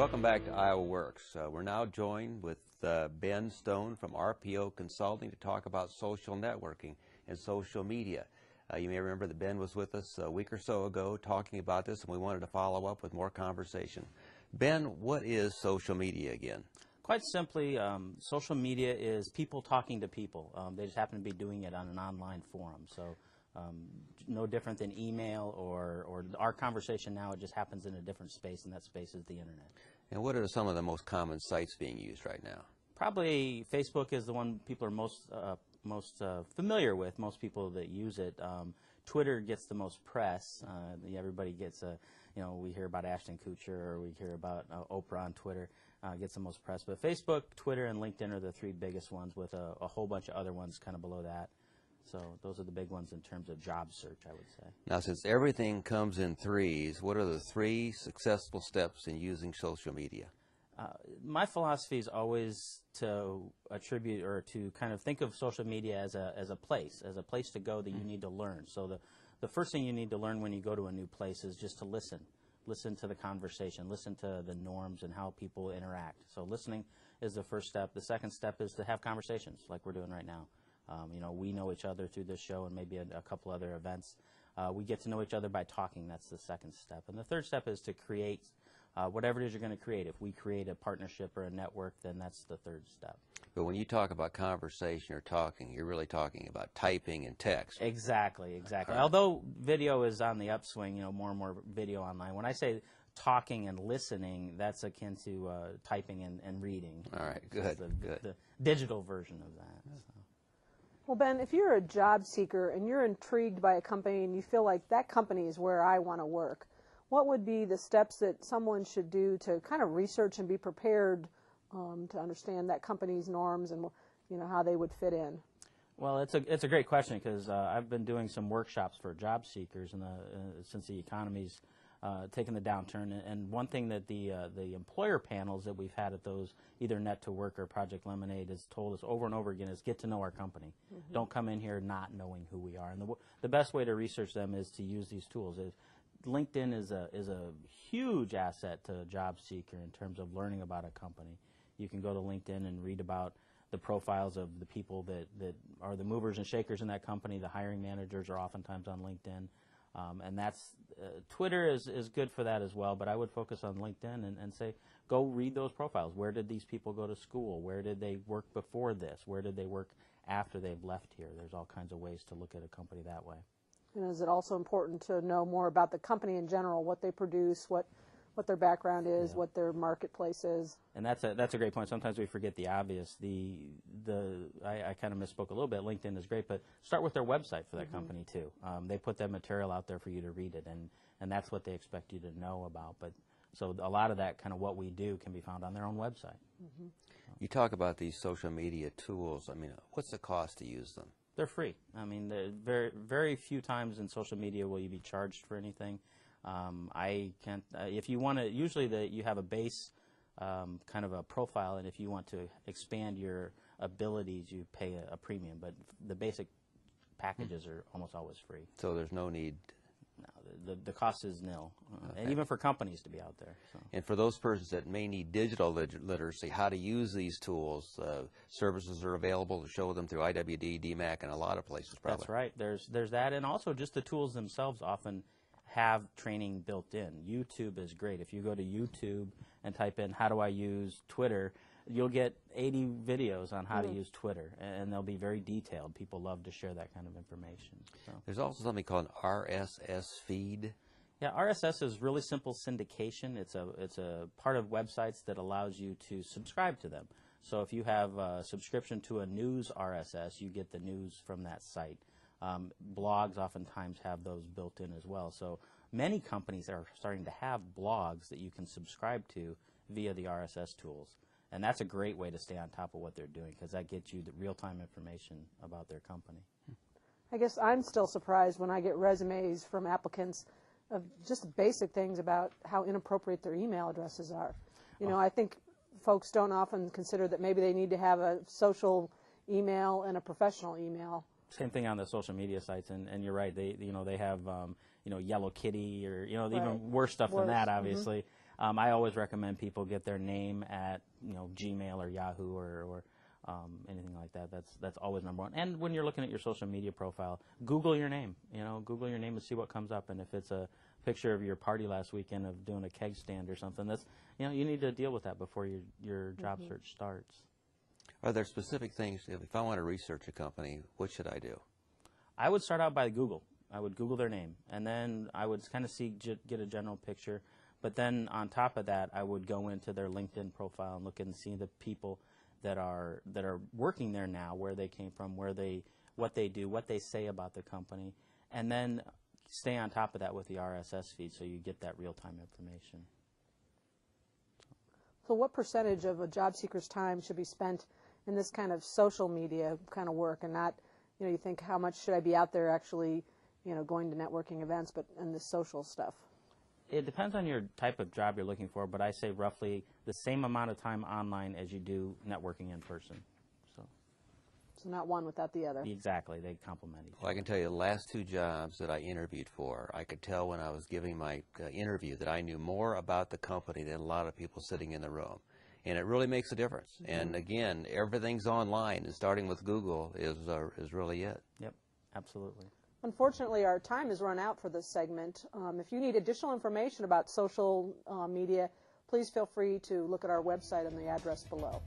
Welcome back to Iowa Works. We're now joined with Ben Stone from RPO Consulting to talk about social networking and social media. You may remember that Ben was with us a week or so ago talking about this, and we wanted to follow up with more conversation. Ben, what is social media again? Quite simply, social media is people talking to people. They just happen to be doing it on an online forum. So no different than email or our conversation now. It just happens in a different space, and that space is the internet. And what are some of the most common sites being used right now? Probably Facebook is the one people are most familiar with. Most people that use it. Twitter gets the most press. Everybody gets we hear about Ashton Kutcher, or we hear about Oprah on Twitter. Gets the most press. But Facebook, Twitter, and LinkedIn are the three biggest ones, with a whole bunch of other ones kind of below that. So those are the big ones in terms of job search, I would say. Now, since everything comes in threes, what are the three successful steps in using social media? My philosophy is always to attribute or to kind of think of social media as a place to go that you need to learn. So the first thing you need to learn when you go to a new place is just to listen. Listen to the conversation, listen to the norms and how people interact. So listening is the first step. The second step is to have conversations like we're doing right now. We know each other through this show and maybe a couple other events. We get to know each other by talking. That's the second step. And the third step is to create whatever it is you're going to create. If we create a partnership or a network, then that's the third step. But when you talk about conversation or talking, you're really talking about typing and text. Exactly. Although video is on the upswing, more and more video online. When I say talking and listening, that's akin to typing and reading. All right, good. The digital version of that. So. Well, Ben, if you're a job seeker and you're intrigued by a company and you feel like that company is where I want to work, what would be the steps that someone should do to kind of research and be prepared to understand that company's norms and how they would fit in? Well, it's a great question, because I've been doing some workshops for job seekers since the economy's taken the downturn. And one thing that the employer panels that we've had at those, either Net to Work or Project Lemonade, has told us over and over again is get to know our company. Mm-hmm. Don't come in here not knowing who we are. And the best way to research them is to use these tools. LinkedIn is a huge asset to a job seeker in terms of learning about a company. You can go to LinkedIn and read about the profiles of the people that are the movers and shakers in that company. The hiring managers are oftentimes on LinkedIn. And that's Twitter is good for that as well, but I would focus on LinkedIn and say, go read those profiles. Where did these people go to school? Where did they work before this? Where did they work after they've left here? There's all kinds of ways to look at a company that way. And is it also important to know more about the company in general, what they produce, what their background is, what their marketplace is? And that's a great point. Sometimes we forget the obvious. I kind of misspoke a little bit. LinkedIn is great, but start with their website for that company too. They put that material out there for you to read it, and that's what they expect you to know about. But so a lot of that kind of what we do can be found on their own website. Mm-hmm. You talk about these social media tools. I mean, what's the cost to use them? They're free. I mean, very very few times in social media will you be charged for anything. I can't. If you want to, usually you have a base kind of a profile, and if you want to expand your abilities, you pay a premium. But the basic packages are almost always free. So there's no need. No, the cost is nil, and even for companies to be out there. So. And for those persons that may need digital literacy, how to use these tools, services are available to show them through IWD, DMAC, and a lot of places. Probably. That's right. There's that, and also just the tools themselves often have training built in. YouTube is great. If you go to YouTube and type in how do I use Twitter, you'll get 80 videos on how to use Twitter, and they'll be very detailed. People love to share that kind of information. So. There's also something called an RSS feed. Yeah, RSS is really simple syndication. It's a part of websites that allows you to subscribe to them. So if you have a subscription to a news RSS, you get the news from that site. Blogs oftentimes have those built in as well. So many companies are starting to have blogs that you can subscribe to via the RSS tools. And that's a great way to stay on top of what they're doing, because that gets you the real-time information about their company. I guess I'm still surprised when I get resumes from applicants of just basic things about how inappropriate their email addresses are. I think folks don't often consider that maybe they need to have a social email and a professional email. Same thing on the social media sites, and you're right. They have Yellow Kitty or even worse stuff than that, obviously. I always recommend people get their name at Gmail or Yahoo or anything like that. That's always number one. And when you're looking at your social media profile, Google your name. Google your name and see what comes up. And if it's a picture of your party last weekend of doing a keg stand or something, that's you need to deal with that before your job search starts. Are there specific things, if I want to research a company, what should I do? I would start out by Google. I would Google their name, and then I would kind of get a general picture. But then on top of that, I would go into their LinkedIn profile and look and see the people that are working there now, where they came from, what they do, what they say about the company, and then stay on top of that with the RSS feed so you get that real-time information. So what percentage of a job seeker's time should be spent in this kind of social media kind of work, and not, you think, how much should I be out there actually, going to networking events, but in the social stuff? It depends on your type of job you're looking for, but I say roughly the same amount of time online as you do networking in person. So not one without the other. Exactly. They complement each other. Well, I can tell you the last 2 jobs that I interviewed for, I could tell when I was giving my interview that I knew more about the company than a lot of people sitting in the room. And it really makes a difference. And again, everything's online, and starting with Google is really it. Yep, absolutely. Unfortunately, our time has run out for this segment. If you need additional information about social media, please feel free to look at our website on the address below.